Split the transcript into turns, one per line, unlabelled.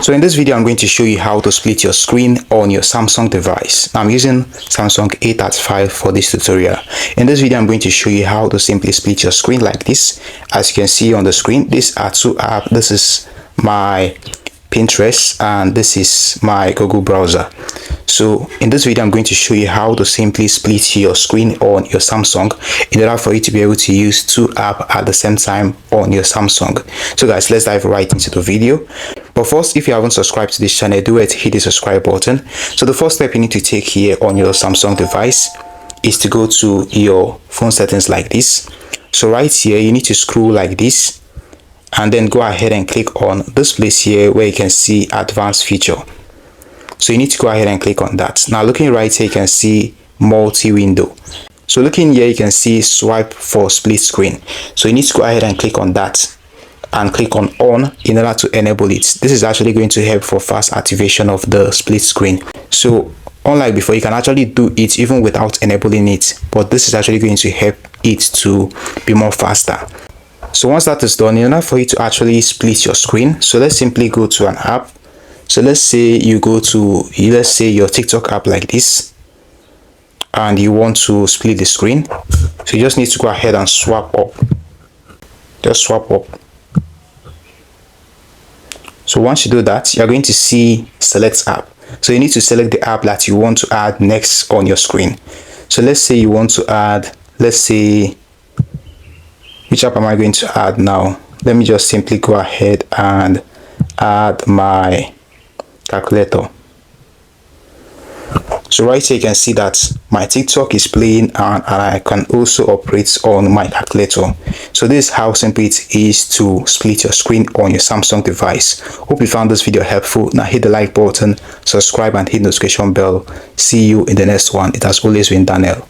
So in this video, I'm going to show you how to split your screen on your Samsung device. Now, I'm using Samsung A35 for this tutorial. In this video, I'm going to show you how to simply split your screen like this. As you can see on the screen, these are two apps. This is my Pinterest and this is my Google browser. So in this video, I'm going to show you how to simply split your screen on your Samsung in order for you to be able to use two apps at the same time on your Samsung. So guys, let's dive right into the video. But first, if you haven't subscribed to this channel, do it, hit the subscribe button. So the first step you need to take here on your Samsung device is to go to your phone settings like this. So right here, you need to scroll like this and then go ahead and click on this place here where you can see advanced feature. So you need to go ahead and click on that. Now looking right here, you can see multi-window. So looking here, you can see swipe for split screen. So you need to go ahead and click on that and click on in order to enable it. This is actually going to help for fast activation of the split screen. So unlike before, you can actually do it even without enabling it, but this is actually going to help it to be more faster. So once that is done, in order for you to actually split your screen, so let's simply go to an app. So let's say you go to, let's say your TikTok app like this, and you want to split the screen. So you just need to go ahead and swap up. Just swap up. So once you do that, you're going to see select app. So you need to select the app that you want to add next on your screen. So let's say you want to add, let's say, which app am I going to add now? Let me just simply go ahead and add my calculator. So right here you can see that my TikTok is playing and I can also operate on my calculator. So this is how simple it is to split your screen on your Samsung device. Hope you found this video helpful. Now hit the like button, subscribe and hit the notification bell. See you in the next one. It has always been Daniel.